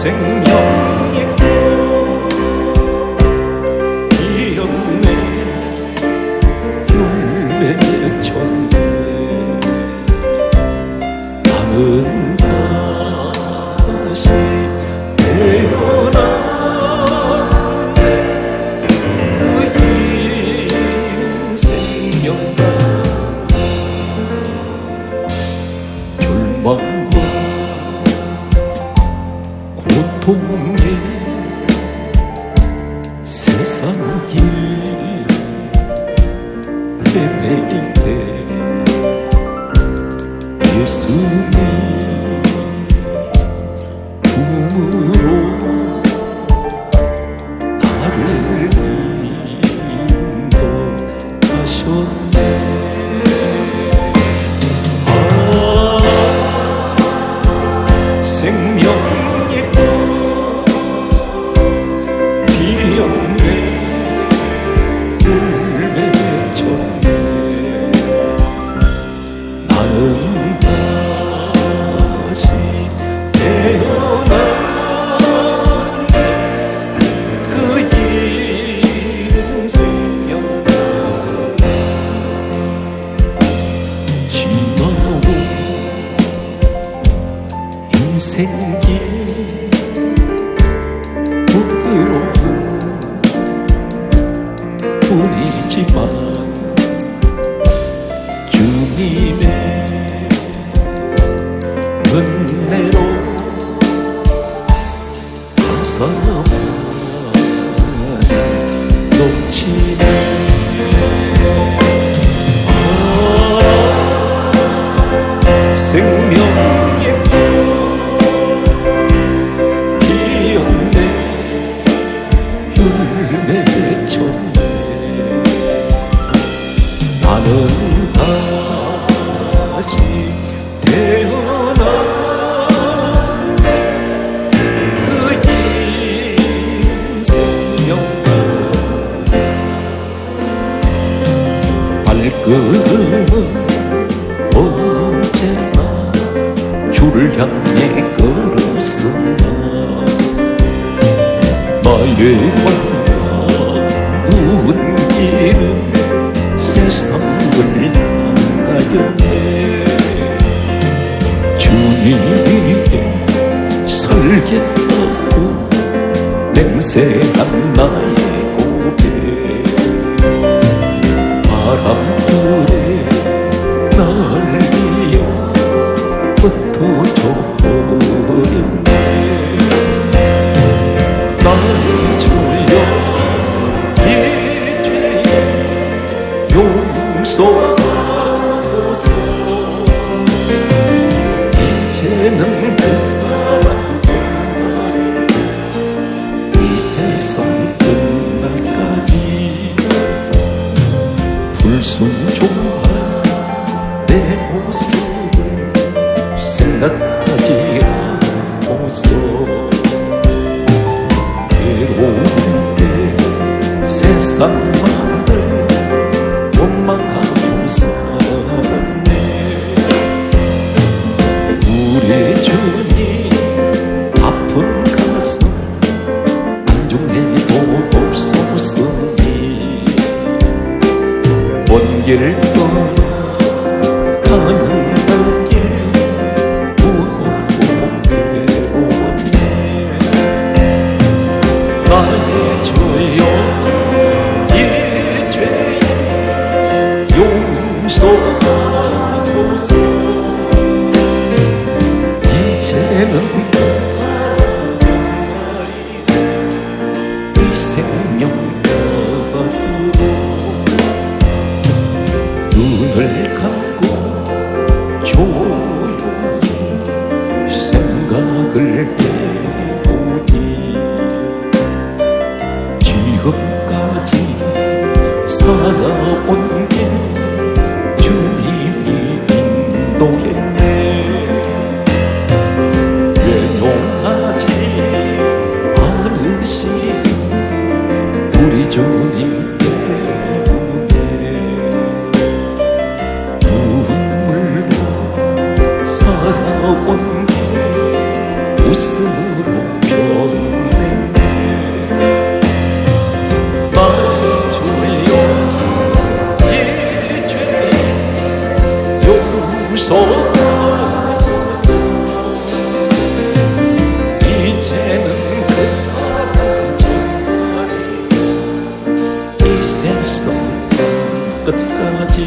생명의 꽃 피었네 맺혔네 나는 다시 태어났네 그 생명과 절망과 고통에 세상 길 헤매일 때 예수님 품으로 나를 인도하셨네 생명의 꽃 피었네 물 맺혔네 나는 다시 태어났네 그 이른 생명과 지나온 인생길 부끄러운 뿐이지만 주님의 은혜로 감사만 넘치네 생명의 꽃 피었네 율 맺혔네 나는 다시 태어났네 그 인생명과 발걸음은 언제나 주를 향해 걸었으나 나의 마음 누운 길은 세상을 향하였네 주님이 설겠다고 맹세한 나의 고백 바람들에 날리어 흩어져 버렸네 나의 주여 이 죄에 용서하소서 이제는 그 사랑 이 세상 끝날까지 불순종한 내 모습을 생각하지 않고서 괴로울 때 세상만을 원망하고 살았네 우리 주님 아픈 가슴 안중해도 없었으니 먼 길 떠나가는 길 무겁고 괴로웠네 나의 주여 이 죄에 용서하소서 이제는 그 사랑 이 생명 가두고 눈을 감고 조용히 생각을 해보니 지금까지 살아온 길 주님이 인도했네 외면하지 않으신 우리 주님 때문에 눈물로 살아온 길 웃음으로 주소서. 이제는 그 사랑 정말 이 세상 끝까지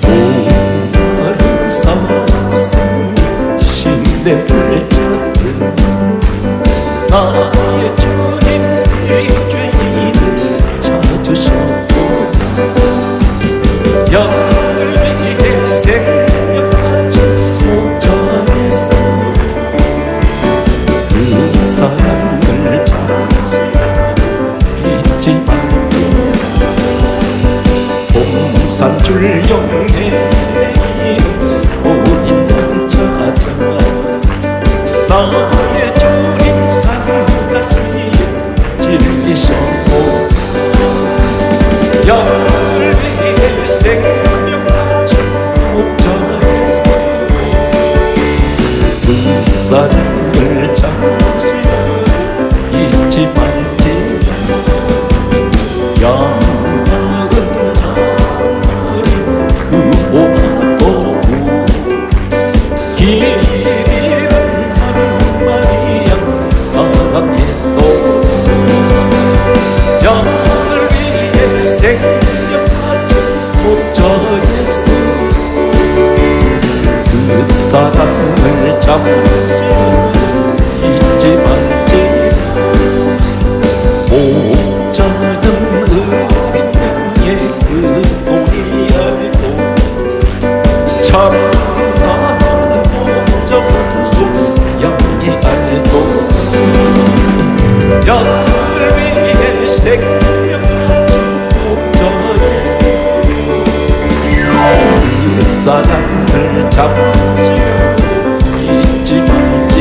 모든 사슴 신내를 잡은 나의 주님 이 죄인을 찾으셨고 영을 위해 생명까지 목전에서 그 사랑을 잠시 잊지 말지. 봉산줄 영의 우리는 찾아 나의 주님 상가시 진리셨고 영을 위해 생명까지 목전에서 그 사랑을 잠시 잊지 말지. 양은 하늘이 그보다도 길 잃은 하루마리양 사랑해도 영을 위해 생명까지 목전에서 그 사랑을 잠시 잊지 말지. 목자는 어린 양의 그 소리 알고 참나는 목적은 소양이 알고 영을 위해 생명까지 목전에서 그 사랑을 잠시 잊지 말지.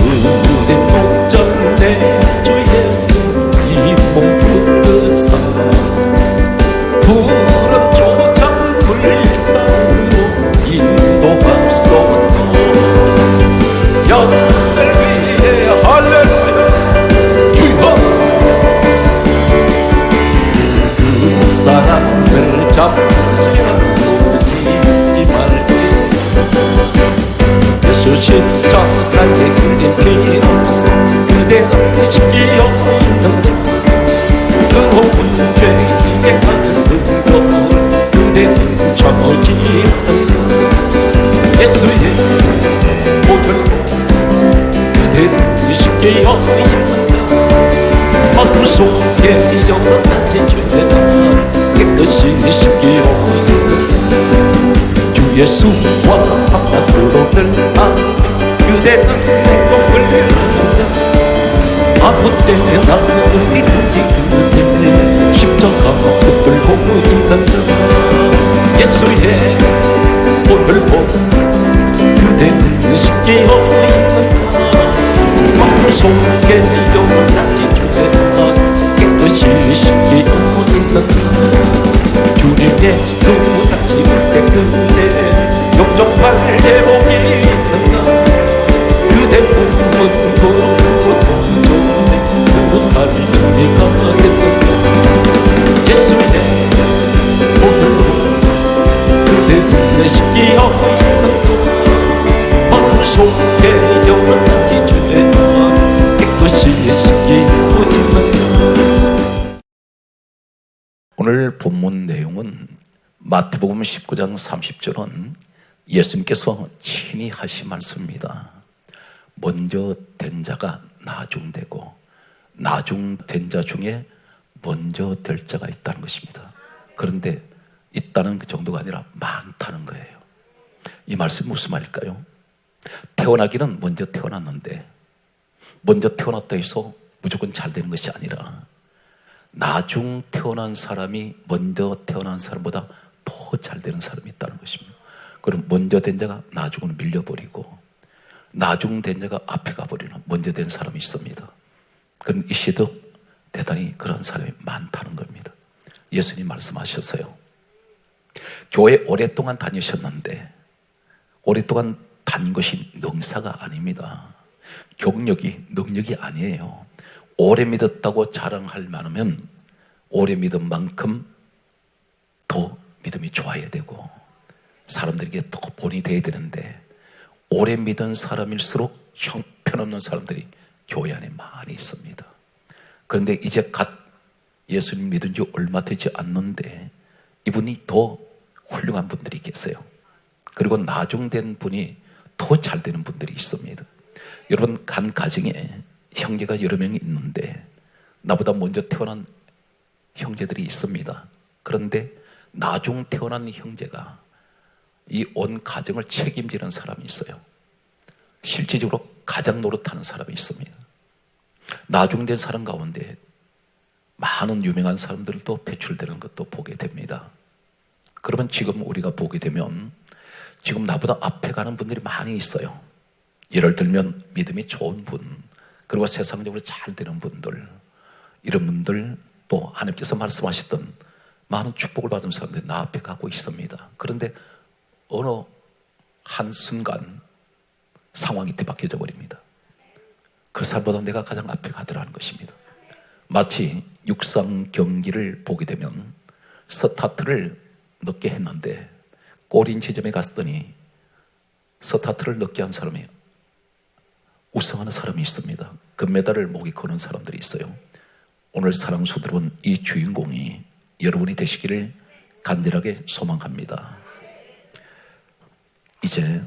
우리 목전 내 주 예수 이 몸 부르사 푸른 조장물 땅으로 인도하소서. 영을 위해 할렐루야 주여 그 사랑을 잠시 잊지 말지. 예수 십자가에 그린 피로써 그대는 시기어 있는데 그로운 죄에게 가는 그걸 그대는 저지하여 예수의 보혈로 그대는 시기어 있는데 마음 속에 여러 가지 죄가 깨끗이 시기어 있는데 주 예수와 바깥으로 들어가 그대는 행복을 누린다. 아무 때나 어디든지 그대 십자가 붙들고 있는다. 예수의 보혈로 그대는 시기어 있는다. 마음 속에 여러 가지 죄가 깨끗이 시기어 있는다. 주님 예수 다시 볼 때 그대 영접할 예복이 있는가. 그대 품은 거룩고 성전에 그릇하니 준비가 됐는가. 예수의 보혈로 그대 눈에 시기어 있는가. 마음 속에 여러 가지 죄가 깨끗이 시기어 있는가. 오늘 본문 내용은 마태복음 19장 30절은 예수님께서 친히 하신 말씀입니다. 먼저 된 자가 나중되고 나중된 자 중에 먼저 될 자가 있다는 것입니다. 그런데 있다는 그 정도가 아니라 많다는 거예요. 이 말씀이 무슨 말일까요? 태어나기는 먼저 태어났는데 먼저 태어났다 해서 무조건 잘 되는 것이 아니라 나중 태어난 사람이 먼저 태어난 사람보다 더 잘 되는 사람이 있다는 것입니다. 그럼 먼저 된 자가 나중으로 밀려버리고 나중 된 자가 앞에 가버리는 먼저 된 사람이 있습니다. 그럼 이 시대도 대단히 그런 사람이 많다는 겁니다. 예수님 말씀하셨어요. 교회 오랫동안 다니셨는데 오랫동안 다닌 것이 능사가 아닙니다. 경력이 능력이 아니에요. 오래 믿었다고 자랑할 만하면 오래 믿은 만큼 더 믿음이 좋아야 되고 사람들에게 더 본이 돼야 되는데 오래 믿은 사람일수록 형편없는 사람들이 교회 안에 많이 있습니다. 그런데 이제 갓 예수님 믿은 지 얼마 되지 않는데 이분이 더 훌륭한 분들이 계세요. 그리고 나중된 분이 더 잘 되는 분들이 있습니다. 여러분, 간 가정에 형제가 여러 명이 있는데 나보다 먼저 태어난 형제들이 있습니다. 그런데 나중 태어난 형제가 이 온 가정을 책임지는 사람이 있어요. 실질적으로 가장 노릇하는 사람이 있습니다. 나중된 사람 가운데 많은 유명한 사람들도 배출되는 것도 보게 됩니다. 그러면 지금 우리가 보게 되면 지금 나보다 앞에 가는 분들이 많이 있어요. 예를 들면 믿음이 좋은 분, 그리고 세상적으로 잘 되는 분들, 이런 분들, 또 하나님께서 말씀하셨던 많은 축복을 받은 사람들이 나 앞에 가고 있습니다. 그런데 어느 한순간 상황이 뒤바뀌어져 버립니다. 그 사람보다 내가 가장 앞에 가더라는 것입니다. 마치 육상 경기를 보게 되면 스타트를 늦게 했는데 골인 지점에 갔더니 스타트를 늦게 한 사람이 우승하는 사람이 있습니다. 금메달을 목에 거는 사람들이 있어요. 오늘 사랑스러운 이 주인공이 여러분이 되시기를 간절하게 소망합니다. 이제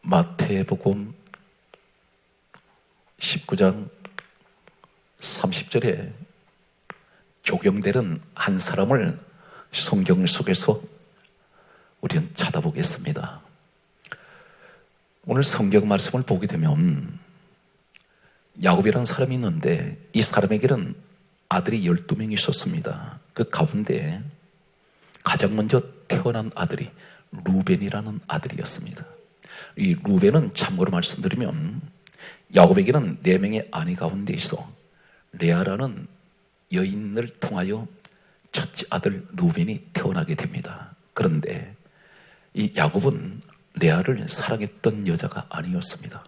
마태복음 19장 30절에 조경되는 한 사람을 성경 속에서 우리는 찾아보겠습니다. 오늘 성경 말씀을 보게 되면 야곱이라는 사람이 있는데 이 사람에게는 아들이 12명이 있었습니다. 그 가운데 가장 먼저 태어난 아들이 루벤이라는 아들이었습니다. 이 루벤은 참고로 말씀드리면 야곱에게는 4명의 아내 가운데 있어 레아라는 여인을 통하여 첫째 아들 루벤이 태어나게 됩니다. 그런데 이 야곱은 레아를 사랑했던 여자가 아니었습니다.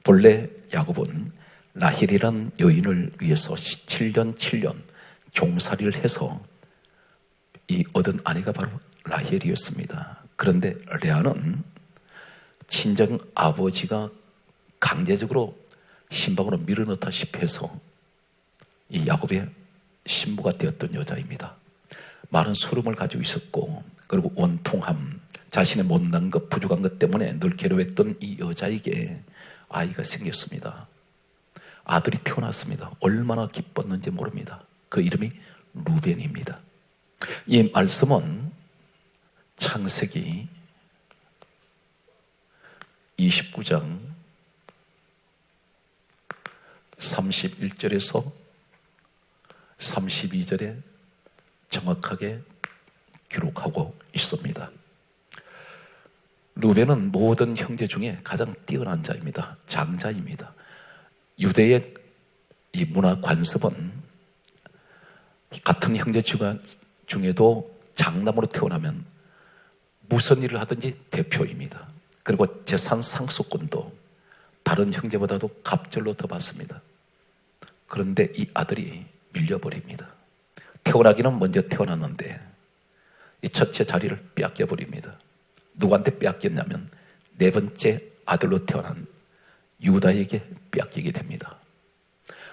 본래 야곱은 라헬이란 여인을 위해서 7년 종살이를 해서 이 얻은 아내가 바로 라헬이었습니다. 그런데 레아는 친정 아버지가 강제적으로 신방으로 밀어넣다시피 해서 이 야곱의 신부가 되었던 여자입니다. 많은 수름을 가지고 있었고 그리고 원통함, 자신의 못난 것, 부족한 것 때문에 늘 괴로웠던 이 여자에게 아이가 생겼습니다. 아들이 태어났습니다. 얼마나 기뻤는지 모릅니다. 그 이름이 루벤입니다. 이 말씀은 창세기 29장 31절에서 32절에 정확하게 기록하고 있습니다. 루벤은 모든 형제 중에 가장 뛰어난 자입니다. 장자입니다. 유대의 이 문화 관습은 같은 형제 중에도 장남으로 태어나면 무슨 일을 하든지 대표입니다. 그리고 재산 상속권도 다른 형제보다도 갑절로 더 받습니다. 그런데 이 아들이 밀려버립니다. 태어나기는 먼저 태어났는데 이 첫째 자리를 빼앗겨버립니다. 누구한테 빼앗겼냐면 4번째 아들로 태어난 유다에게 빼앗기게 됩니다.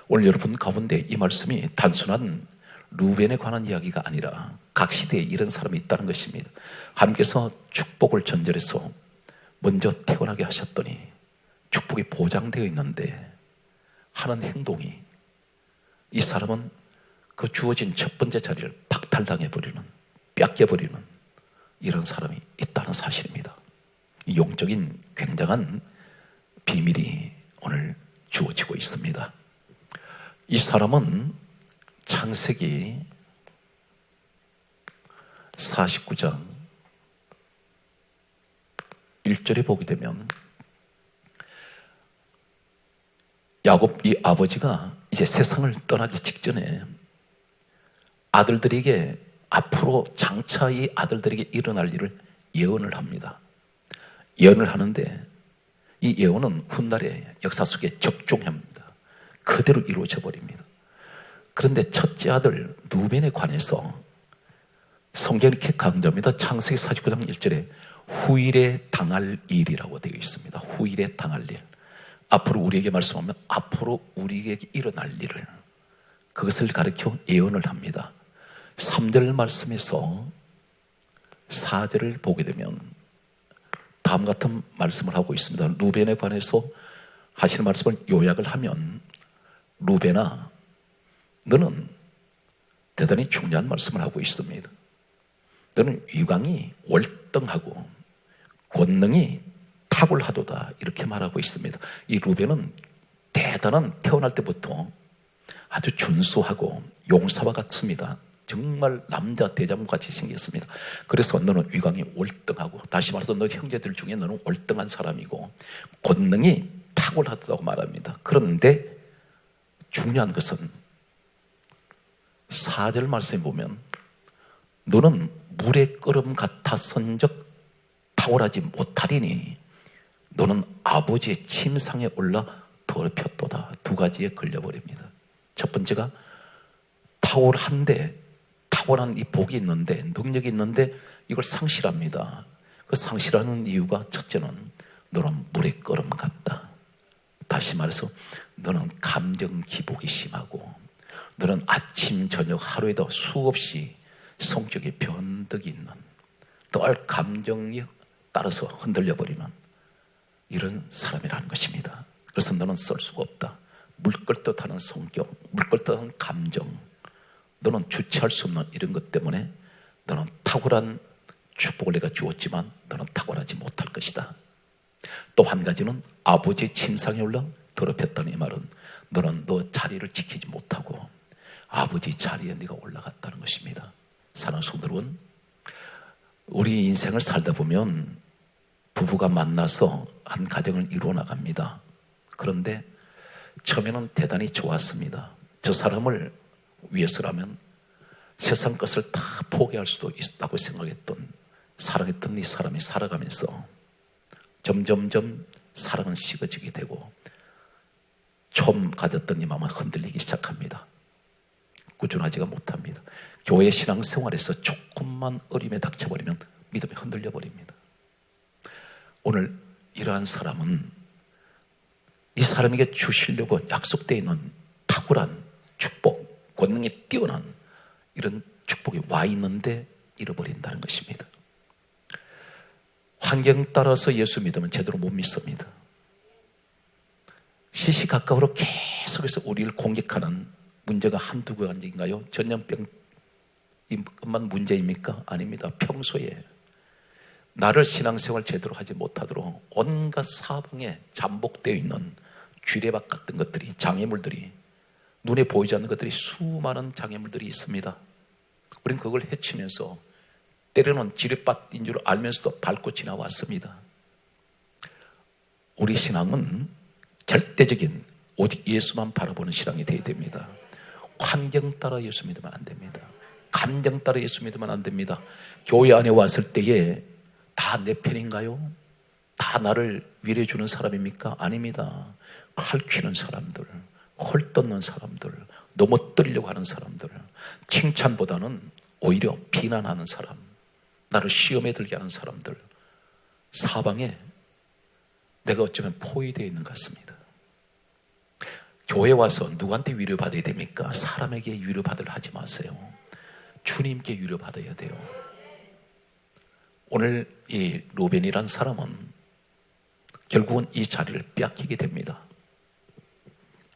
오늘 여러분 가운데 이 말씀이 단순한 루벤에 관한 이야기가 아니라 각 시대에 이런 사람이 있다는 것입니다. 하나님께서 축복을 전절해서 먼저 태어나게 하셨더니 축복이 보장되어 있는데 하는 행동이 이 사람은 그 주어진 첫 번째 자리를 박탈당해버리는, 뺏겨버리는 이런 사람이 있다는 사실입니다. 이 영적인 굉장한 비밀이 오늘 주어지고 있습니다. 이 사람은 창세기 49장 1절에 보게 되면 야곱 이 아버지가 이제 세상을 떠나기 직전에 아들들에게 앞으로 장차 이 아들들에게 일어날 일을 예언을 합니다. 예언을 하는데 이 예언은 훗날의 역사 속에 적중합니다. 그대로 이루어져 버립니다. 그런데 첫째 아들 루벤에 관해서 성경이 이렇게 강조합니다. 창세기 49장 1절에 후일에 당할 일이라고 되어 있습니다. 후일에 당할 일. 앞으로 우리에게 말씀하면 앞으로 우리에게 일어날 일을, 그것을 가르쳐 예언을 합니다. 3절 말씀에서 4절을 보게 되면 다음 같은 말씀을 하고 있습니다. 루벤에 관해서 하시는 말씀을 요약을 하면, 루벤아, 너는 대단히 중요한 말씀을 하고 있습니다. 너는 위광이 월등하고 권능이 탁월하도다, 이렇게 말하고 있습니다. 이 루벤은 대단한, 태어날 때부터 아주 준수하고 용사와 같습니다. 정말 남자 대장같이 생겼습니다. 그래서 너는 위광이 월등하고, 다시 말해서 너 형제들 중에 너는 월등한 사람이고 권능이 탁월하다고 말합니다. 그런데 중요한 것은 4절 말씀에 보면 너는 물의 끓음 같았은즉 탁월하지 못하리니 너는 아버지의 침상에 올라 더럽혔도다. 두 가지에 걸려버립니다. 첫 번째가 탁월한데, 탁월한 이 복이 있는데, 능력이 있는데 이걸 상실합니다. 그 상실하는 이유가 첫째는 너는 물의 끓음 같다. 다시 말해서 너는 감정 기복이 심하고, 너는 아침 저녁 하루에도 수없이 성격의 변덕이 있는, 늘 감정이 따라서 흔들려버리는 이런 사람이라는 것입니다. 그래서 너는 쓸 수가 없다. 물끓듯하는 성격, 물끓듯한 감정, 너는 주체할 수 없는 이런 것 때문에 너는 탁월한 축복을 내가 주었지만 너는 탁월하지 못할 것이다. 또 한 가지는 아버지의 침상에 올라 더럽혔다는 이 말은 너는 너 자리를 지키지 못하고 아버지 자리에 네가 올라갔다는 것입니다. 사랑하는 성도 여러분, 우리 인생을 살다 보면 부부가 만나서 한 가정을 이루어 나갑니다. 그런데 처음에는 대단히 좋았습니다. 저 사람을 위해서라면 세상 것을 다 포기할 수도 있다고 생각했던, 사랑했던 이 사람이 살아가면서 점점점 사랑은 식어지게 되고 처음 가졌던 이 마음은 흔들리기 시작합니다. 꾸준하지가 못합니다. 교회 신앙생활에서 조금만 어림에 닥쳐버리면 믿음이 흔들려 버립니다. 오늘 이러한 사람은 이 사람에게 주시려고 약속되어 있는 탁월한 축복, 권능이 뛰어난 이런 축복이 와 있는데 잃어버린다는 것입니다. 환경 따라서 예수 믿으면 제대로 못 믿습니다. 시시각각으로 계속해서 우리를 공격하는 문제가 한두 가지인가요? 전염병만 문제입니까? 아닙니다. 평소에 나를 신앙생활 제대로 하지 못하도록 온갖 사방에 잠복되어 있는 쥐레박 같은 것들이, 장애물들이, 눈에 보이지 않는 것들이, 수많은 장애물들이 있습니다. 우리는 그걸 헤치면서 때로는 지뢰밭인 줄 알면서도 밟고 지나왔습니다. 우리 신앙은 절대적인 오직 예수만 바라보는 신앙이 되어야 됩니다. 환경 따라 예수 믿으면 안 됩니다. 감정 따라 예수 믿으면 안 됩니다. 교회 안에 왔을 때에 다 내 편인가요? 다 나를 위로해 주는 사람입니까? 아닙니다. 칼퀴는 사람들, 헐뜯는 사람들, 넘어뜨리려고 하는 사람들, 칭찬보다는 오히려 비난하는 사람, 나를 시험에 들게 하는 사람들, 사방에 내가 어쩌면 포위되어 있는 것 같습니다. 교회 와서 누구한테 위로받아야 됩니까? 사람에게 위로받으려 하지 마세요. 주님께 위로받아야 돼요. 오늘 이 루벤이란 사람은 결국은 이 자리를 빼앗기게 됩니다.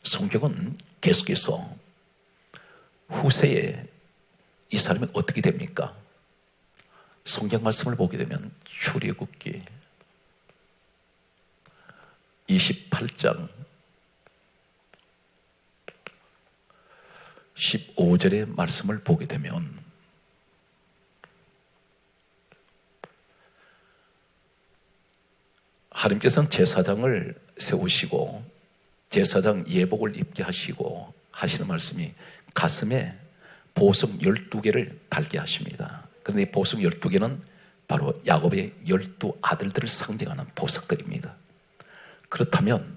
성경은 계속해서 후세에 이 사람이 어떻게 됩니까? 성경 말씀을 보게 되면 출애굽기 28장 15절의 말씀을 보게 되면 하나님께서는 제사장을 세우시고 제사장 예복을 입게 하시고 하시는 말씀이 가슴에 보석 12개를 달게 하십니다. 그런데 이 보석 12개는 바로 야곱의 12 아들들을 상징하는 보석들입니다. 그렇다면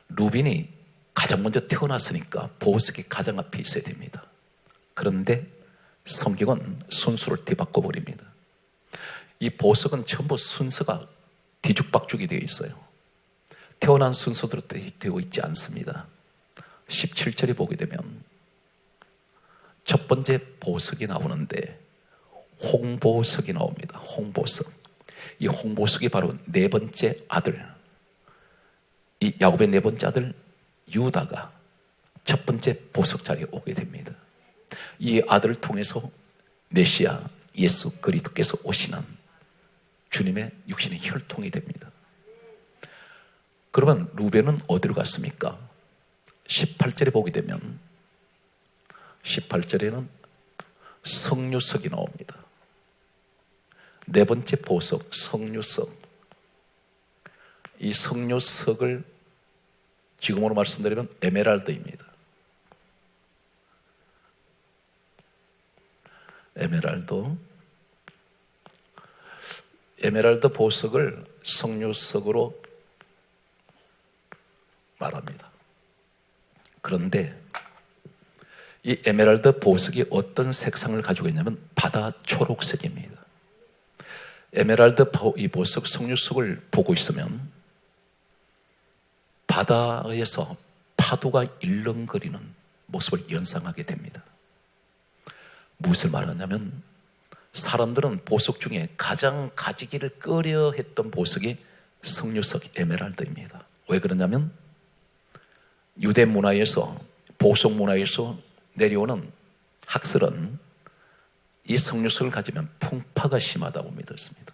루벤이 가장 먼저 태어났으니까 보석이 가장 앞에 있어야 됩니다. 그런데 성경은 순수를 뒤바꿔 버립니다. 이 보석은 전부 순서가 뒤죽박죽이 되어 있어요. 태어난 순서대로 되어 있지 않습니다. 17절에 보게 되면 첫 번째 보석이 나오는데 홍보석이 나옵니다. 홍보석. 이 홍보석이 바로 네 번째 아들, 이 야곱의 네 번째 아들 유다가 첫 번째 보석 자리에 오게 됩니다. 이 아들을 통해서 메시아 예수 그리스도께서 오시는 주님의 육신의 혈통이 됩니다. 그러면 루벤은 어디로 갔습니까? 18절에 보게 되면 18절에는 성류석이 나옵니다. 네 번째 보석 성류석. 이 성류석을 지금으로 말씀드리면 에메랄드입니다. 에메랄드 보석을 성류석으로 말합니다. 그런데 이 에메랄드 보석이 어떤 색상을 가지고 있냐면 바다 초록색입니다. 에메랄드 이 보석 성류석을 보고 있으면 바다에서 파도가 일렁거리는 모습을 연상하게 됩니다. 무엇을 말하냐면 사람들은 보석 중에 가장 가지기를 꺼려 했던 보석이 성류석 에메랄드입니다. 왜 그러냐면 유대 문화에서 보석 문화에서 내려오는 학설은 이 성류석을 가지면 풍파가 심하다고 믿었습니다.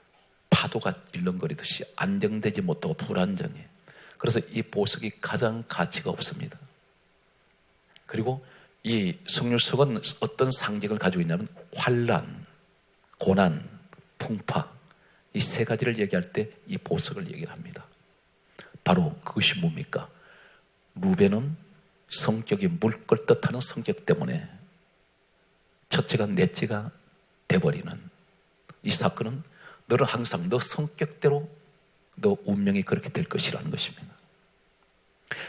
파도가 일렁거리듯이 안정되지 못하고 불안정해. 그래서 이 보석이 가장 가치가 없습니다. 그리고 이 성류석은 어떤 상징을 가지고 있냐면 환난, 고난, 풍파, 이 세 가지를 얘기할 때 이 보석을 얘기를 합니다. 바로 그것이 뭡니까? 루벤은 성격이 물 끓듯 하는 성격 때문에 첫째가 넷째가 돼버리는 이 사건은 너는 항상 너 성격대로 너 운명이 그렇게 될 것이라는 것입니다.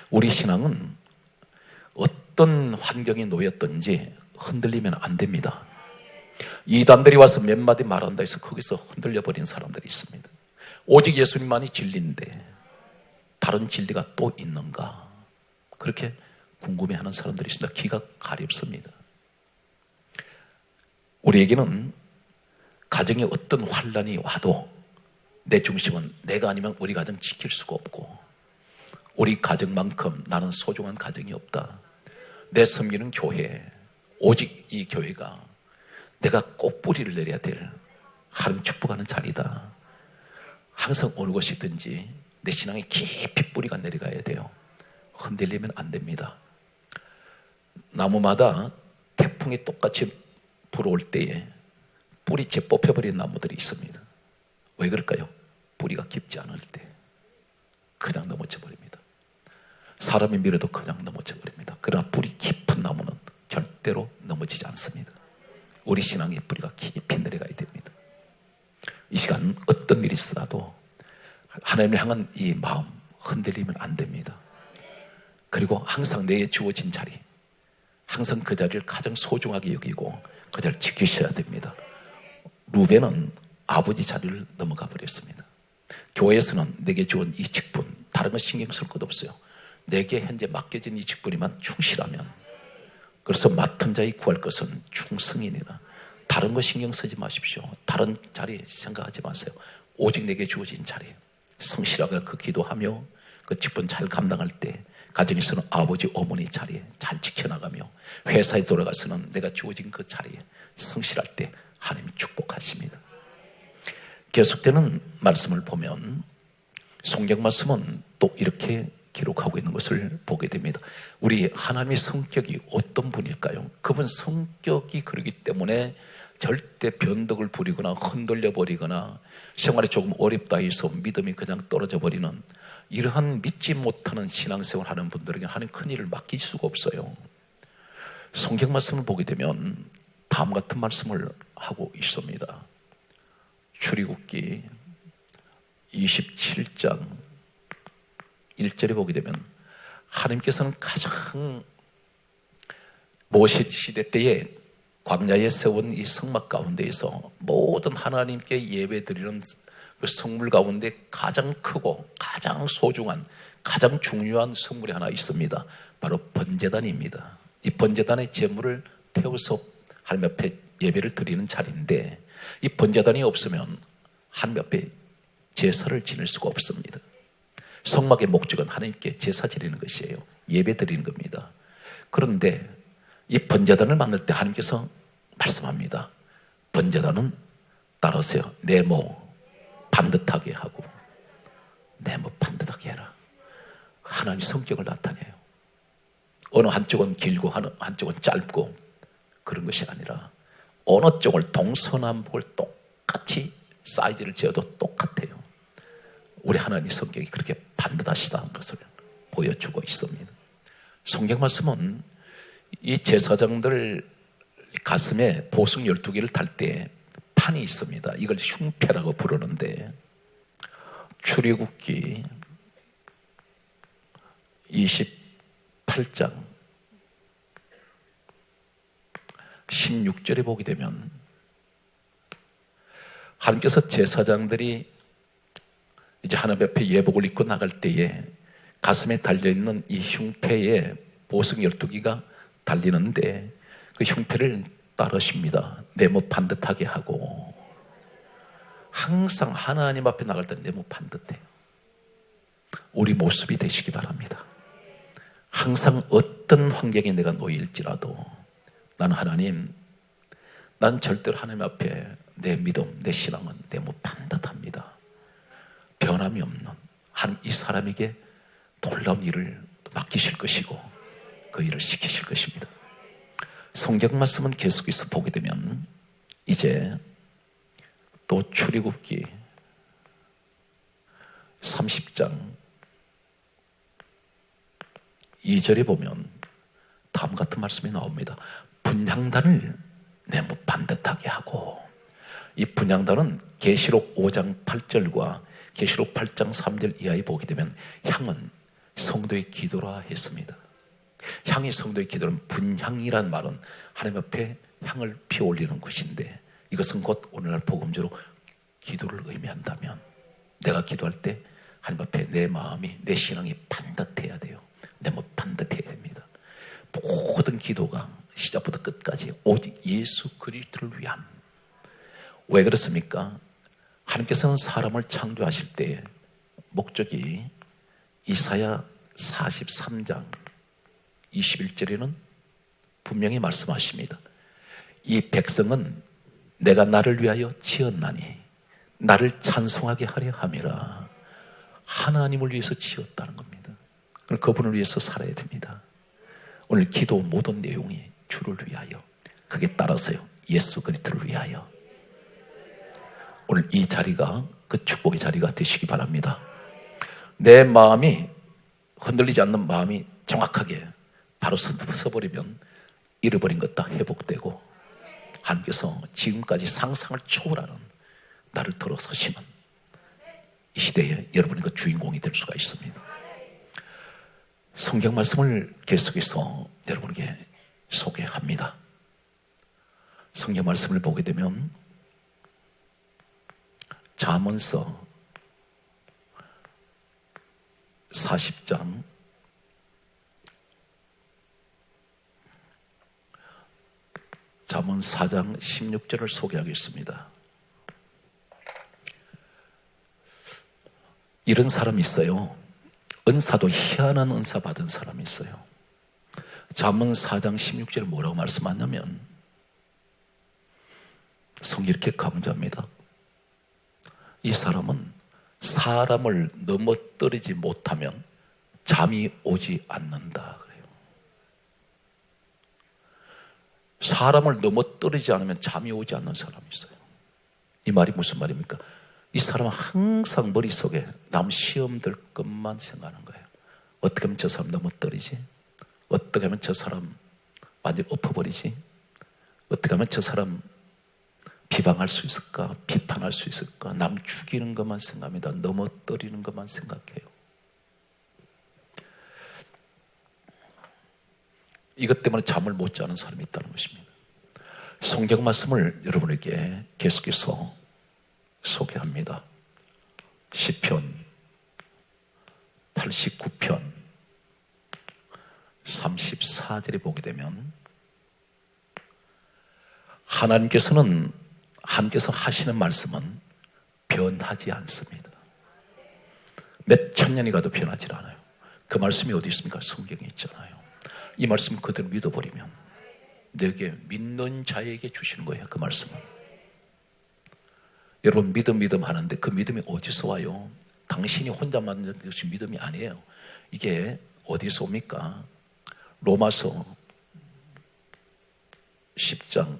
우리 신앙은 어떤 환경에 놓였든지 흔들리면 안 됩니다. 이단들이 와서 몇 마디 말한다 해서 거기서 흔들려버린 사람들이 있습니다. 오직 예수님만이 진리인데 다른 진리가 또 있는가? 그렇게 궁금해하는 사람들이 있습니다. 귀가 가렵습니다. 우리에게는 가정에 어떤 환난이 와도 내 중심은 내가 아니면 우리 가정 지킬 수가 없고 우리 가정만큼 나는 소중한 가정이 없다. 내 섬기는 교회, 오직 이 교회가 내가 꼭 뿌리를 내려야 될 하나님 축복하는 자리다. 항상 어느 곳이든지 내 신앙에 깊이 뿌리가 내려가야 돼요. 흔들리면 안 됩니다. 나무마다 태풍이 똑같이 불어올 때에 뿌리채 뽑혀버린 나무들이 있습니다. 왜 그럴까요? 뿌리가 깊지 않을 때 그냥 넘어져 버립니다. 사람이 밀어도 그냥 넘어져 버립니다. 그러나 뿌리 깊은 나무는 절대로 넘어지지 않습니다. 우리 신앙의 뿌리가 깊이 내려가야 됩니다. 이 시간 어떤 일이 있어도 하나님을 향한 이 마음 흔들리면 안 됩니다. 그리고 항상 내게 주어진 자리, 항상 그 자리를 가장 소중하게 여기고 그 자리를 지키셔야 됩니다. 루벤은 아버지 자리를 넘어가 버렸습니다. 교회에서는 내게 주은 이 직분, 다른 거 신경 쓸 것 없어요. 내게 현재 맡겨진 이 직분이만 충실하면, 그래서 맡은 자의 구할 것은 충성이니라. 다른 거 신경 쓰지 마십시오. 다른 자리 생각하지 마세요. 오직 내게 주어진 자리 성실하게 그 기도하며 그 직분 잘 감당할 때 가정에서는 아버지 어머니 자리에 잘 지켜나가며 회사에 돌아가서는 내가 주어진 그 자리에 성실할 때 하나님 축복하십니다. 계속되는 말씀을 보면 성경 말씀은 또 이렇게 기록하고 있는 것을 보게 됩니다. 우리 하나님의 성격이 어떤 분일까요? 그분 성격이 그러기 때문에 절대 변덕을 부리거나 흔들려 버리거나 생활이 조금 어렵다 해서 믿음이 그냥 떨어져 버리는 이러한 믿지 못하는 신앙생활 하는 분들에게 하나님 큰 일을 맡길 수가 없어요. 성경 말씀을 보게 되면 다음 같은 말씀을 하고 있습니다. 출애굽기 27장 1절에 보게 되면 하나님께서는 가장 모세 시대 때에 광야에 세운 이 성막 가운데에서 모든 하나님께 예배드리는 그 성물 가운데 가장 크고 가장 소중한 가장 중요한 성물이 하나 있습니다. 바로 번제단입니다. 이 번제단의 제물을 태워서 하나님 앞에 예배를 드리는 자리인데, 이 번제단이 없으면 하나님 앞에 제사를 지낼 수가 없습니다. 성막의 목적은 하나님께 제사 지내는 것이에요. 예배 드리는 겁니다. 그런데 이 번제단을 만들 때 하나님께서 말씀합니다. 번제단은 따라서요, 네모 반듯하게 하고, 네모 반듯하게 해라. 하나님의 성격을 나타내요. 어느 한쪽은 길고 한쪽은 짧고 그런 것이 아니라 어느 쪽을 동서남북을 똑같이 사이즈를 재어도 똑같아요. 우리 하나님의 성격이 그렇게 반듯하시다는 것을 보여주고 있습니다. 성경 말씀은 이 제사장들 가슴에 보석 12개를 달때 판이 있습니다. 이걸 흉패라고 부르는데, 출애굽기 28장 16절에 보게 되면 하나님께서 제사장들이 이제 하나님 앞에 예복을 입고 나갈 때에 가슴에 달려있는 이 흉패에 보석 12개가 달리는데 그 흉패를 따르십니다. 네모 반듯하게 하고, 항상 하나님 앞에 나갈 때 네모 반듯해요. 우리 모습이 되시기 바랍니다. 항상 어떤 환경에 내가 놓일지라도 나는 하나님, 난 절대로 하나님 앞에 내 믿음, 내 신앙은 네모 반듯합니다. 변함이 없는 하나님, 이 사람에게 놀라운 일을 맡기실 것이고 그 일을 시키실 것입니다. 성경 말씀은 계속해서 보게 되면 이제 또 출애굽기 30장 2절에 보면 다음 같은 말씀이 나옵니다. 분향단을 네모 반듯하게 하고, 이 분향단은 계시록 5장 8절과 계시록 8장 3절 이하에 보게 되면 향은 성도의 기도라 했습니다. 향이 성도의 기도는, 분향이란 말은 하나님 앞에 향을 피워올리는 것인데, 이것은 곧 오늘날 복음제로 기도를 의미한다면, 내가 기도할 때 하나님 앞에 내 마음이, 내 신앙이 반듯해야 돼요. 네모 반듯해야 됩니다. 모든 기도가 시작부터 끝까지 오직 예수 그리스도를 위한. 왜 그렇습니까? 하나님께서는 사람을 창조하실 때 목적이 이사야 43장 21절에는 분명히 말씀하십니다. 이 백성은 내가 나를 위하여 지었나니 나를 찬송하게 하려 함이라. 하나님을 위해서 지었다는 겁니다. 그분을 위해서 살아야 됩니다. 오늘 기도 모든 내용이 주를 위하여, 그게 따라서요, 예수 그리스도를 위하여. 오늘 이 자리가 그 축복의 자리가 되시기 바랍니다. 내 마음이 흔들리지 않는 마음이 정확하게 바로 서버리면 잃어버린 것 다 회복되고, 하나님께서 지금까지 상상을 초월하는 나를 들어서시는 이 시대에 여러분이 그 주인공이 될 수가 있습니다. 성경 말씀을 계속해서 여러분에게 소개합니다. 성경 말씀을 보게 되면 잠언서 40장 4장 16절을 소개하겠습니다. 이런 사람이 있어요. 은사도 희한한 은사 받은 사람이 있어요. 잠언 4장 16절에 뭐라고 말씀하냐면, 성경이 이렇게 강조합니다. 이 사람은 사람을 넘어뜨리지 못하면 잠이 오지 않는다 그래요. 사람을 넘어뜨리지 않으면 잠이 오지 않는 사람이 있어요. 이 말이 무슨 말입니까? 이 사람은 항상 머릿속에 남 시험 들 것만 생각하는 거예요. 어떻게 하면 저 사람 넘어뜨리지? 어떻게 하면 저 사람 완전히 엎어버리지? 어떻게 하면 저 사람 비방할 수 있을까? 비판할 수 있을까? 남 죽이는 것만 생각합니다. 넘어뜨리는 것만 생각해요. 이것 때문에 잠을 못 자는 사람이 있다는 것입니다. 성경 말씀을 여러분에게 계속해서 소개합니다. 시편 89편 34절에 보게 되면 하나님께서 하시는 말씀은 변하지 않습니다. 몇 천 년이 가도 변하지 않아요. 그 말씀이 어디 있습니까? 성경에 있잖아요. 이 말씀 그대로 믿어버리면 내게 믿는 자에게 주시는 거예요. 그 말씀은. 여러분 믿음 하는데 그 믿음이 어디서 와요? 당신이 혼자 만든 것이 믿음이 아니에요. 이게 어디서 옵니까? 로마서 10장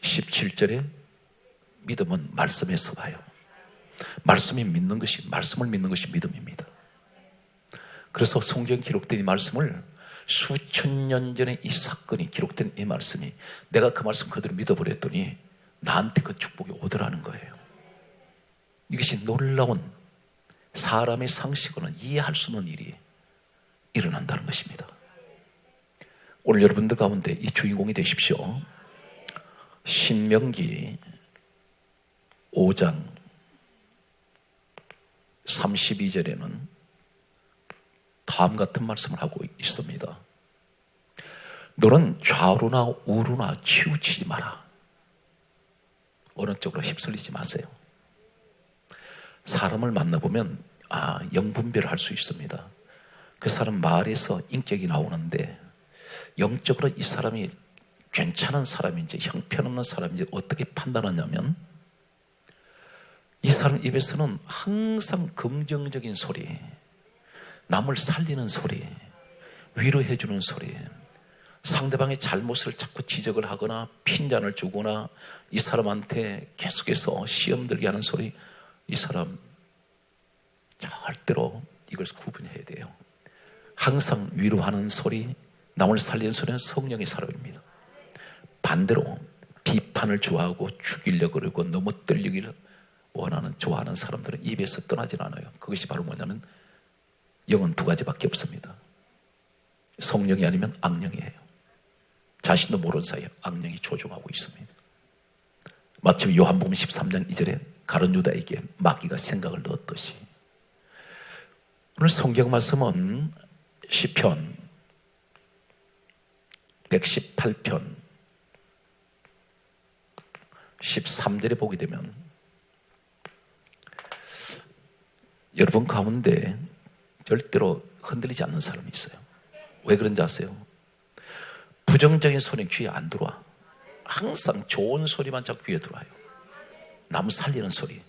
17절에 믿음은 말씀에서 와요. 말씀을 믿는 것이 믿음입니다. 그래서 성경 기록된 이 말씀을 수천 년 전에 이 사건이 기록된 이 말씀이 내가 그 말씀 그대로 믿어버렸더니 나한테 그 축복이 오더라는 거예요. 이것이 놀라운 사람의 상식으로는 이해할 수 없는 일이 일어난다는 것입니다. 오늘 여러분들 가운데 이 주인공이 되십시오. 신명기 5장 32절에는 다음 같은 말씀을 하고 있습니다. 너는 좌우나 우루나 치우치지 마라. 어느 쪽으로 휩쓸리지 마세요. 사람을 만나보면 영분별을 할 수 있습니다. 그 사람 말에서 인격이 나오는데 영적으로 이 사람이 괜찮은 사람인지 형편없는 사람인지 어떻게 판단하냐면 이 사람 입에서는 항상 긍정적인 소리, 남을 살리는 소리, 위로해주는 소리, 상대방의 잘못을 자꾸 지적을 하거나 핀잔을 주거나 이 사람한테 계속해서 시험 들게 하는 소리, 이 사람 절대로 이걸 구분해야 돼요. 항상 위로하는 소리, 남을 살리는 소리는 성령의 사람입니다. 반대로 비판을 좋아하고 죽이려고 그러고 너무 떨리기를 좋아하는 사람들은 입에서 떠나질 않아요. 그것이 바로 뭐냐면 영은 두 가지밖에 없습니다. 성령이 아니면 악령이에요. 자신도 모르는 사이에 악령이 조종하고 있습니다. 마침 요한복음 13장 2절에 가룟 유다에게 마귀가 생각을 넣었듯이 오늘 성경 말씀은 시편 118편 13절에 보게 되면 여러분 가운데 절대로 흔들리지 않는 사람이 있어요. 왜 그런지 아세요? 부정적인 소리는 귀에 안 들어와. 항상 좋은 소리만 자꾸 귀에 들어와요. 남 살리는 소리.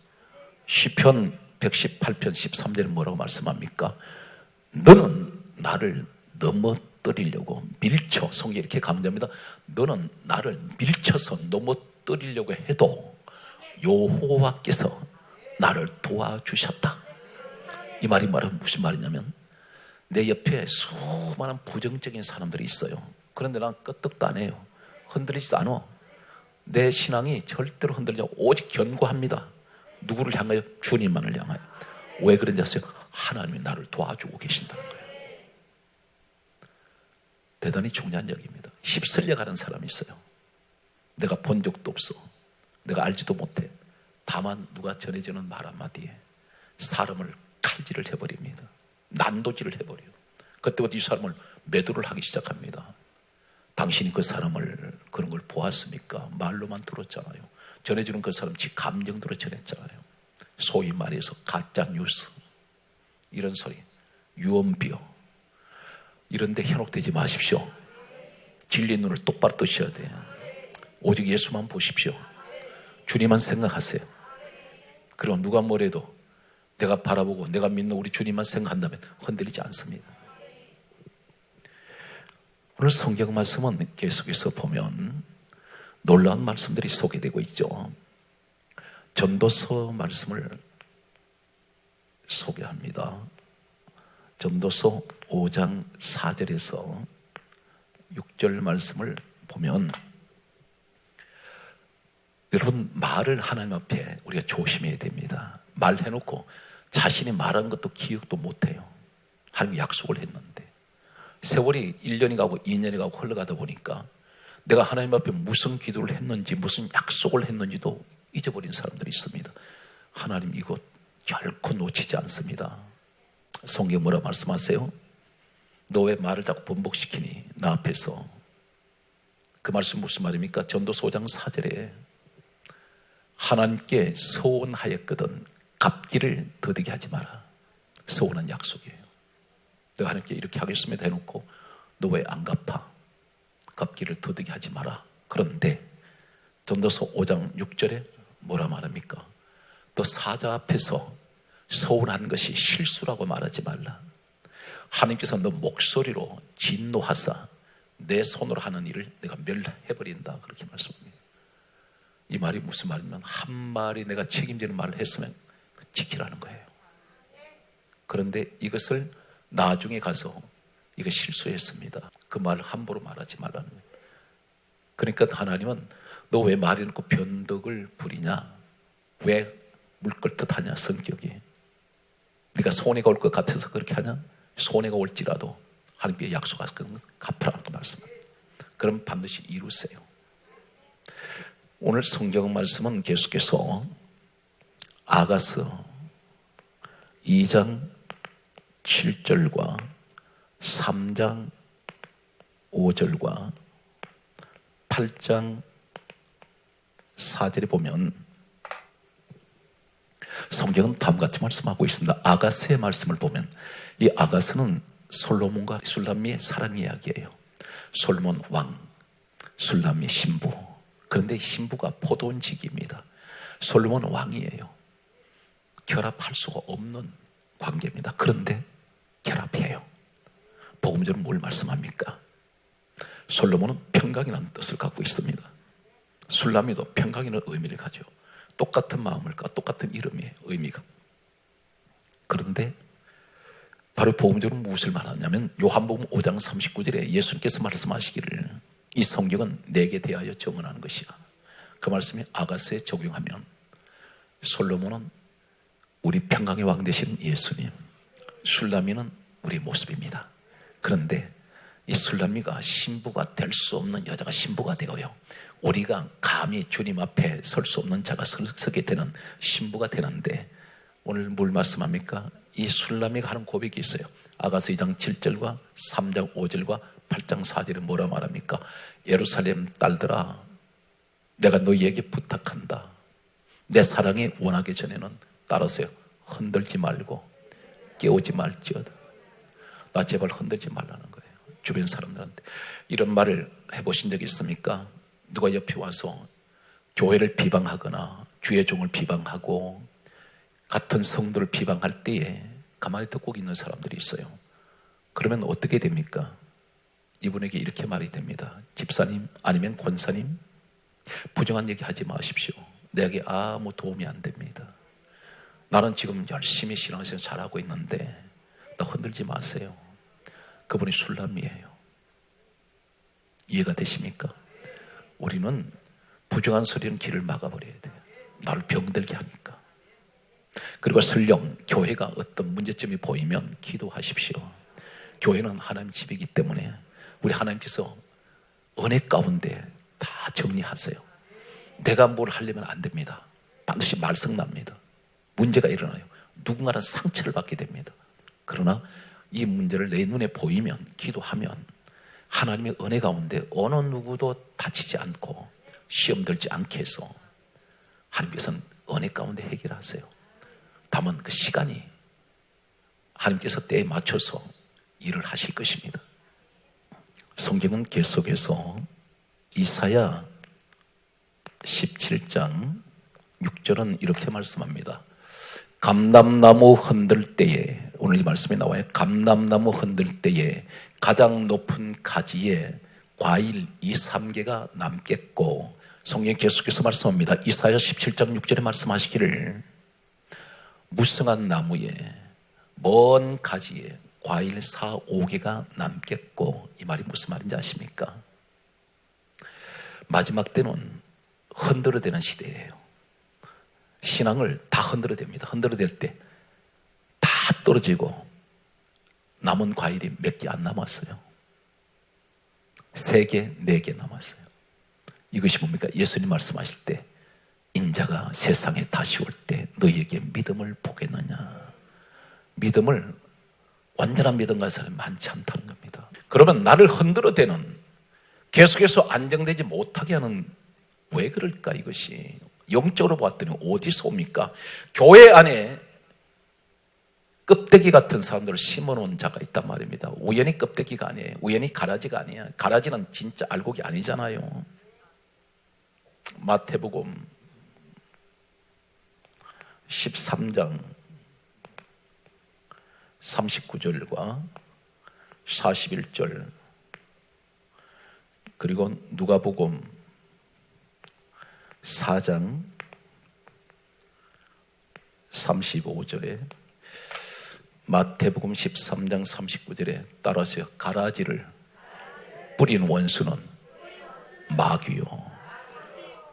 시편 118편 13절은 뭐라고 말씀합니까? 너는 나를 넘어뜨리려고 밀쳐, 성경이 이렇게 강조합니다. 너는 나를 밀쳐서 넘어뜨리려고 해도 여호와께서 나를 도와주셨다. 이 말이 무슨 말이냐면 내 옆에 수많은 부정적인 사람들이 있어요. 그런데 난 끄떡도 안 해요. 흔들리지도 않아. 내 신앙이 절대로 흔들리지 않고 오직 견고합니다. 누구를 향하여? 주님만을 향하여. 왜 그런지 아세요? 하나님이 나를 도와주고 계신다는 거예요. 대단히 중요한 얘기입니다. 휩쓸려 가는 사람이 있어요. 내가 본 적도 없어. 내가 알지도 못해. 다만 누가 전해주는 말 한마디에 사람을 칼질을 해버립니다. 난도질을 해버려요. 그때부터 이 사람을 매도를 하기 시작합니다. 당신이 그 사람을 그런 걸 보았습니까? 말로만 들었잖아요. 전해주는 그 사람 지 감정대로 전했잖아요. 소위 말해서 가짜 뉴스, 이런 소리, 유언비어 이런 데 현혹되지 마십시오. 진리의 눈을 똑바로 뜨셔야 돼요. 오직 예수만 보십시오. 주님만 생각하세요. 그럼 누가 뭐래도 내가 바라보고 내가 믿는 우리 주님만 생각한다면 흔들리지 않습니다. 오늘 성경 말씀은 계속해서 보면 놀라운 말씀들이 소개되고 있죠. 전도서 말씀을 소개합니다. 전도서 5장 4절에서 6절 말씀을 보면 여러분 말을 하나님 앞에 우리가 조심해야 됩니다. 말해놓고 자신이 말한 것도 기억도 못해요. 하나님 약속을 했는데 세월이 1년이 가고 2년이 가고 흘러가다 보니까 내가 하나님 앞에 무슨 기도를 했는지 무슨 약속을 했는지도 잊어버린 사람들이 있습니다. 하나님 이것 결코 놓치지 않습니다. 성경 뭐라 말씀하세요? 너 왜 말을 자꾸 번복시키니? 나 앞에서. 그 말씀 무슨 말입니까? 전도서 5장 4절에 하나님께 서원하였거든 갚기를 더디게 하지 마라. 서원한 약속이에요. 내가 하나님께 이렇게 하겠습니다 해놓고 너 왜 안 갚아? 갚기를 더디게 하지 마라. 그런데 전도서 5장 6절에 뭐라 말합니까? 너 사자 앞에서 서운한 것이 실수라고 말하지 말라. 하나님께서 너 목소리로 진노하사 내 손으로 하는 일을 내가 멸해버린다. 그렇게 말씀합니다. 이 말이 무슨 말이냐면 한 말이 내가 책임지는 말을 했으면 지키라는 거예요. 그런데 이것을 나중에 가서 이거 실수했습니다. 그 말을 함부로 말하지 말라는 거예요. 그러니까 하나님은 너 왜 말해놓고 변덕을 부리냐? 왜 물걸듯 하냐 성격이. 네가 손해가 올 것 같아서 그렇게 하냐? 손해가 올지라도 하나님께 약속하신 것은 갚으라고 말씀합니다. 그럼 반드시 이루세요. 오늘 성경 말씀은 계속해서 아가서 2장 7절과 3장 5절과 8장 4절에 보면 성경은 다음같이 말씀하고 있습니다. 아가스의 말씀을 보면 이 아가스는 솔로몬과 술람미의 사랑 이야기예요. 솔로몬 왕, 술람미 신부. 그런데 신부가 포도원직입니다. 솔로몬 왕이에요. 결합할 수가 없는 관계입니다. 그런데 결합해요. 복음적으로 뭘 말씀합니까? 솔로몬은 평강이라는 뜻을 갖고 있습니다. 술람미도 평강이라는 의미를 가져. 똑같은 마음을 갖고 똑같은 이름이에요. 의미가. 그런데 바로 복음적으로 무엇을 말하냐면 요한복음 5장 39절에 예수님께서 말씀하시기를 이 성경은 내게 대하여 증언하는 것이야. 그 말씀이 아가스에 적용하면 솔로몬은 우리 평강의 왕 되신 예수님, 술람미는 우리 모습입니다. 그런데 이 술람미가 신부가 될 수 없는 여자가 신부가 되어요. 우리가 감히 주님 앞에 설 수 없는 자가 서게 되는 신부가 되는데 오늘 뭘 말씀합니까? 이 술람미가 하는 고백이 있어요. 아가서 2장 7절과 3장 5절과 8장 4절에 뭐라 말합니까? 예루살렘 딸들아 내가 너희에게 부탁한다. 내 사랑이 원하기 전에는 따라서요. 흔들지 말고 깨우지 말지어다. 나 제발 흔들지 말라는 거예요. 주변 사람들한테. 이런 말을 해보신 적이 있습니까? 누가 옆에 와서 교회를 비방하거나 주의 종을 비방하고 같은 성도를 비방할 때에 가만히 듣고 있는 사람들이 있어요. 그러면 어떻게 됩니까? 이분에게 이렇게 말이 됩니다. 집사님 아니면 권사님 부정한 얘기 하지 마십시오. 내게 아무 도움이 안 됩니다. 나는 지금 열심히 신앙생활 잘하고 있는데 나 흔들지 마세요. 그분이 술람미예요. 이해가 되십니까? 우리는 부정한 소리는 길을 막아버려야 돼요. 나를 병들게 하니까. 그리고 설령 교회가 어떤 문제점이 보이면 기도하십시오. 교회는 하나님 집이기 때문에 우리 하나님께서 은혜 가운데 다 정리하세요. 내가 뭘 하려면 안 됩니다. 반드시 말썽납니다. 문제가 일어나요. 누군가는 상처를 받게 됩니다. 그러나 이 문제를 내 눈에 보이면 기도하면 하나님의 은혜 가운데 어느 누구도 다치지 않고 시험 들지 않게 해서 하나님께서는 은혜 가운데 해결하세요. 다만 그 시간이 하나님께서 때에 맞춰서 일을 하실 것입니다. 성경은 계속해서 이사야 17장 6절은 이렇게 말씀합니다. 감람나무 흔들 때에 오늘 이 말씀이 나와요. 감람나무 흔들 때에 가장 높은 가지에 과일 2, 3개가 남겠고 성경 계속해서 말씀합니다. 이사야 17장 6절에 말씀하시기를 무성한 나무에 먼 가지에 과일 4, 5개가 남겠고 이 말이 무슨 말인지 아십니까? 마지막 때는 흔들어대는 시대예요. 신앙을 다 흔들어댑니다. 흔들어댈 때 다 떨어지고 남은 과일이 몇 개 안 남았어요. 3개, 4개 남았어요. 이것이 뭡니까? 예수님 말씀하실 때 인자가 세상에 다시 올 때 너희에게 믿음을 보겠느냐. 믿음을 완전한 믿음 가진 사람이 많지 않다는 겁니다. 그러면 나를 흔들어대는, 계속해서 안정되지 못하게 하는, 왜 그럴까? 이것이 영적으로 봤더니 어디서 옵니까? 교회 안에 껍데기 같은 사람들을 심어놓은 자가 있단 말입니다. 우연히 껍데기가 아니에요. 우연히 가라지가 아니에요. 가라지는 진짜 알곡이 아니잖아요. 마태복음 13장 39절과 41절, 그리고 누가복음 4장 35절에, 마태복음 13장 39절에 따라서요. 가라지를 뿌린 원수는 마귀요.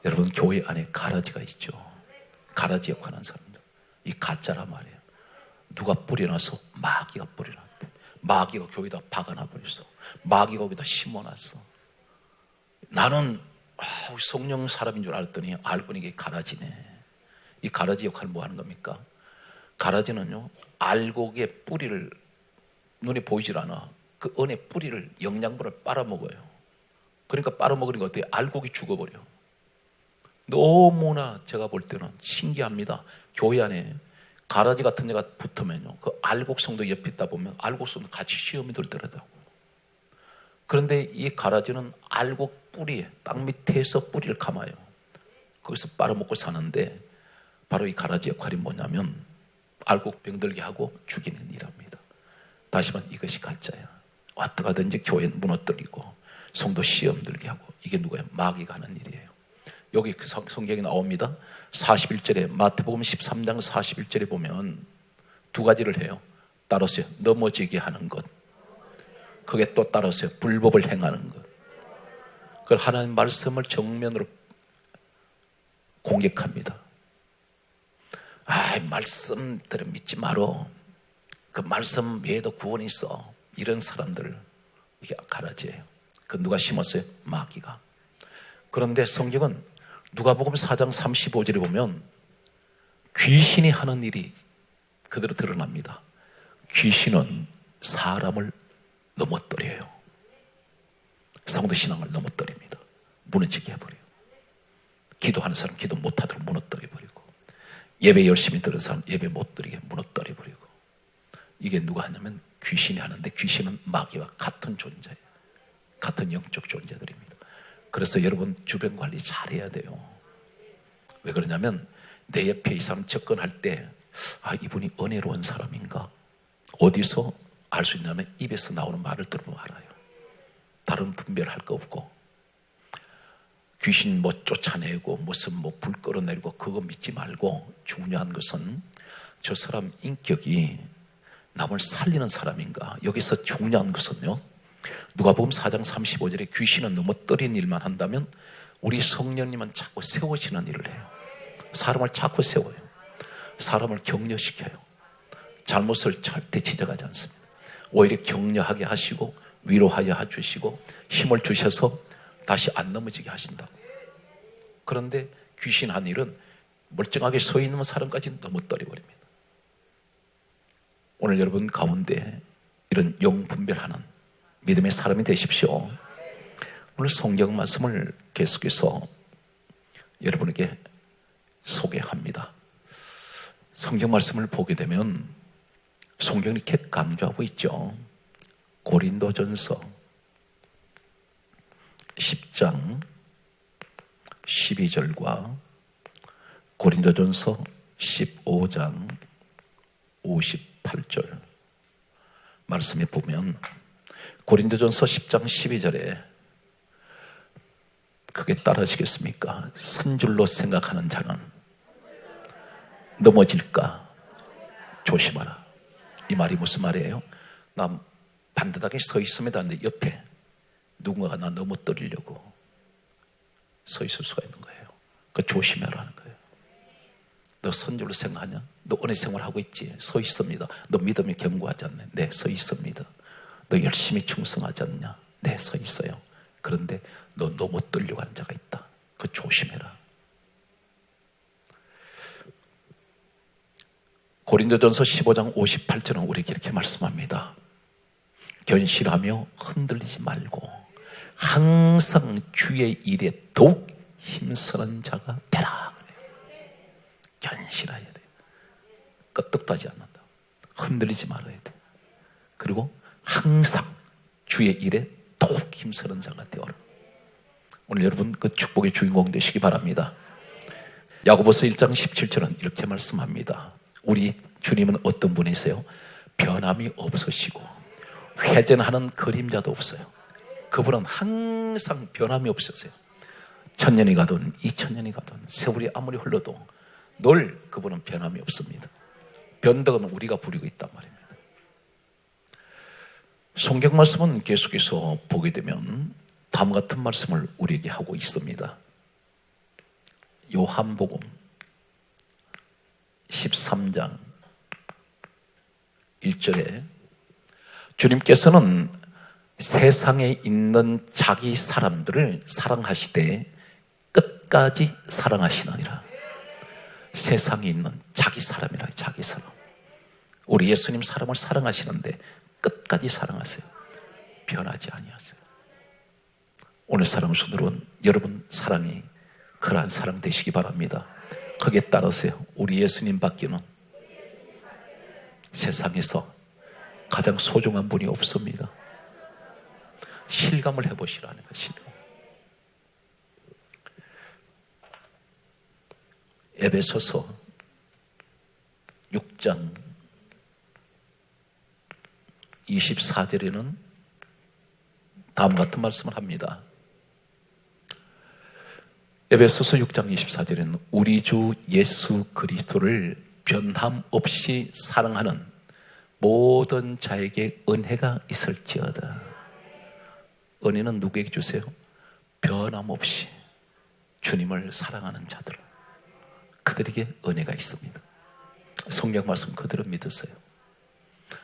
여러분, 교회 안에 가라지가 있죠. 가라지 역할하는 사람들. 이 가짜란 말이에요. 누가 뿌려놔서? 마귀가 뿌려놨대. 마귀가 교회에다 박아놔버렸어. 마귀가 거기다 심어놨어. 나는 성령 사람인 줄 알았더니 알고 보니 이게 가라지네. 이 가라지 역할을 뭐 하는 겁니까? 가라지는요, 알곡의 뿌리를, 눈에 보이질 않아. 그 은의 뿌리를, 영양분을 빨아먹어요. 그러니까 빨아먹으니까 어떻게? 알곡이 죽어버려. 너무나 제가 볼 때는 신기합니다. 교회 안에 가라지 같은 데가 붙으면요, 그 알곡성도 옆에 있다 보면 알곡성도 같이 시험이 들더라고요. 그런데 이 가라지는 알곡 뿌리에, 땅 밑에서 뿌리를 감아요. 거기서 빨아먹고 사는데, 바로 이 가라지 역할이 뭐냐면 알곡 병들게 하고 죽이는 일합니다. 다시 말해 이것이 가짜야. 어떻게 하든지 교회 무너뜨리고 성도 시험 들게 하고, 이게 누구예요? 마귀가 하는 일이에요. 여기 그 성경이 나옵니다. 41절에, 마태복음 13장 41절에 보면 두 가지를 해요. 따라서요, 넘어지게 하는 것. 그게 또 따라서요, 불법을 행하는 것. 그걸 하나님 말씀을 정면으로 공격합니다. 말씀들을 믿지 마라. 그 말씀 외에도 구원이 있어. 이런 사람들, 이게 가라지예요. 그 누가 심었어요? 마귀가. 그런데 성경은 누가복음 4장 35절에 보면 귀신이 하는 일이 그대로 드러납니다. 귀신은 사람을 넘어뜨려요. 성도 신앙을 넘어뜨립니다. 무너지게 해버려요. 기도하는 사람 기도 못하도록 무너뜨려버리고, 예배 열심히 드는 사람 예배 못 드리게 무너뜨려버리고. 이게 누가 하냐면 귀신이 하는데, 귀신은 마귀와 같은 존재예요. 같은 영적 존재들입니다. 그래서 여러분 주변 관리 잘해야 돼요. 왜 그러냐면 내 옆에 이 사람 접근할 때 이분이 은혜로운 사람인가? 어디서 알 수 있냐면 입에서 나오는 말을 들으면 알아요. 다른 분별할 거 없고, 귀신 쫓아내고 무슨 불 끌어내리고 그거 믿지 말고, 중요한 것은 저 사람 인격이 남을 살리는 사람인가. 여기서 중요한 것은요, 누가복음 4장 35절에 귀신은 넘어뜨린 일만 한다면 우리 성령님은 자꾸 세우시는 일을 해요. 사람을 자꾸 세워요. 사람을 격려시켜요. 잘못을 절대 지적하지 않습니다. 오히려 격려하게 하시고 위로하여 주시고 힘을 주셔서 다시 안 넘어지게 하신다. 그런데 귀신 한 일은 멀쩡하게 서 있는 사람까지 넘어뜨려 버립니다. 오늘 여러분 가운데 이런 영 분별하는 믿음의 사람이 되십시오. 오늘 성경 말씀을 계속해서 여러분에게 소개합니다. 성경 말씀을 보게 되면 성경이 이렇게 강조하고 있죠. 고린도전서 10장 12절과 고린도전서 15장 58절 말씀에 보면, 고린도전서 10장 12절에 그게 따라하시겠습니까? 선줄로 생각하는 자는 넘어질까 조심하라. 이 말이 무슨 말이에요? 나 반듯하게 서 있으면 되는데 옆에 누군가가 나 넘어뜨리려고 서 있을 수가 있는 거예요. 그 조심하라는 거예요. 너 선줄로 생각하냐? 너 은혜 생활하고 있지? 서 있습니다. 너 믿음이 견고하지 않네? 네, 서 있습니다. 너 열심히 충성하지 않냐? 네, 서 있어요. 그런데 너 너무 떨려가는 자가 있다. 그거 조심해라. 고린도전서 15장 58절은 우리에게 이렇게 말씀합니다. 견실하며 흔들리지 말고 항상 주의 일에 더욱 힘쓰는 자가 되라. 견실해야 돼. 끄떡도 하지 않는다. 흔들리지 말아야 돼. 그리고 항상 주의 일에 더욱 힘쓰는 자가 되어라. 오늘 여러분 그 축복의 주인공 되시기 바랍니다. 야고보서 1장 17절은 이렇게 말씀합니다. 우리 주님은 어떤 분이세요? 변함이 없으시고 회전하는 그림자도 없어요. 그분은 항상 변함이 없으세요. 1000년이 가든 2000년이 가든 세월이 아무리 흘러도 늘 그분은 변함이 없습니다. 변덕은 우리가 부리고 있단 말입니다. 성경 말씀은 계속해서 보게 되면 다음과 같은 말씀을 우리에게 하고 있습니다. 요한복음 13장 1절에 주님께서는 세상에 있는 자기 사람들을 사랑하시되 끝까지 사랑하시느니라. 세상에 있는 자기 사람이라. 자기 사람. 우리 예수님 사람을 사랑하시는데 끝까지 사랑하세요. 변하지 아니하세요. 오늘 사랑하는 성도는 여러분 사랑이 그러한 사랑 되시기 바랍니다. 거기에 따라서요, 우리 예수님 밖에는 세상에서 가장 소중한 분이 없습니다. 실감을 해보시라니까. 실감. 에베소서 6장 24절에는 다음과 같은 말씀을 합니다. 에베소서 6장 24절에는 우리 주 예수 그리스도를 변함없이 사랑하는 모든 자에게 은혜가 있을지어다. 은혜는 누구에게 주세요? 변함없이 주님을 사랑하는 자들, 그들에게 은혜가 있습니다. 성경 말씀 그대로 믿으세요.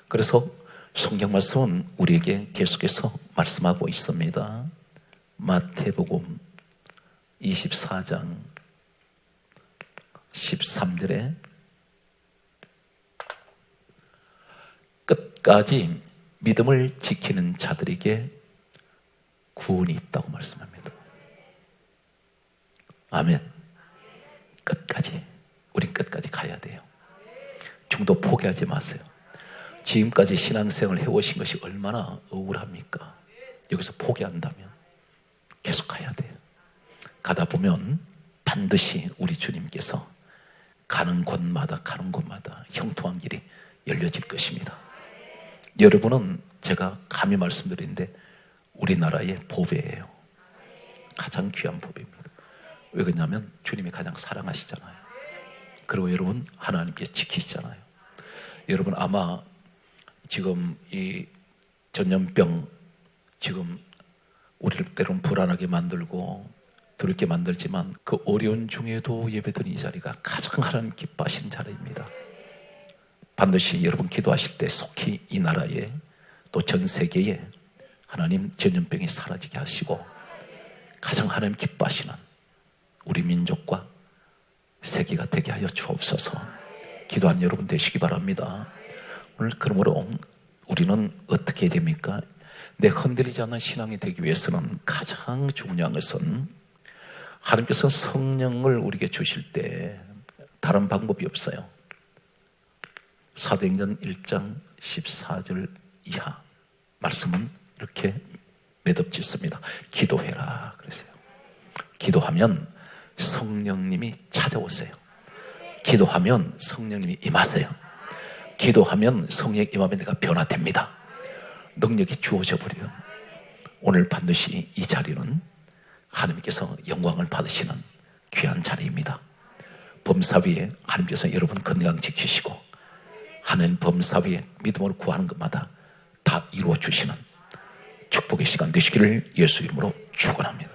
그래서 성경 말씀은 우리에게 계속해서 말씀하고 있습니다. 마태복음 24장 13절에 끝까지 믿음을 지키는 자들에게 구원이 있다고 말씀합니다. 아멘. 끝까지, 우린 끝까지 가야 돼요. 중도 포기하지 마세요. 지금까지 신앙생활을 해오신 것이 얼마나 억울합니까? 여기서 포기한다면 계속 가야 돼요. 가다 보면 반드시 우리 주님께서 가는 곳마다 형통한 길이 열려질 것입니다. 여러분은 제가 감히 말씀드리는데 우리나라의 보배예요. 가장 귀한 보배입니다. 왜 그러냐면 주님이 가장 사랑하시잖아요. 그리고 여러분 하나님께 지키시잖아요. 여러분 아마 지금 이 전염병 지금 우리를 때로는 불안하게 만들고 두렵게 만들지만 그 어려운 중에도 예배드리는 이 자리가 가장 하나님 기뻐하시는 자리입니다. 반드시 여러분 기도하실 때 속히 이 나라에 또 전 세계에 하나님 전염병이 사라지게 하시고 가장 하나님 기뻐하시는 우리 민족과 세계가 되게 하여 주옵소서. 기도하는 여러분 되시기 바랍니다. 오늘 그러므로 우리는 어떻게 해야 됩니까? 내 흔들리지 않는 신앙이 되기 위해서는 가장 중요한 것은 하나님께서 성령을 우리에게 주실 때 다른 방법이 없어요. 사도행전 1장 14절 이하 말씀은 이렇게 매듭짓습니다. 기도해라 그러세요. 기도하면 성령님이 찾아오세요. 기도하면 성령님이 임하세요. 기도하면 성령이 임하면 내가 변화됩니다. 능력이 주어져 버려요. 오늘 반드시 이 자리는 하나님께서 영광을 받으시는 귀한 자리입니다. 범사 위에 하나님께서 여러분 건강 지키시고 하나님 범사 위에 믿음으로 구하는 것마다 다 이루어 주시는 축복의 시간 되시기를 예수 이름으로 축원합니다.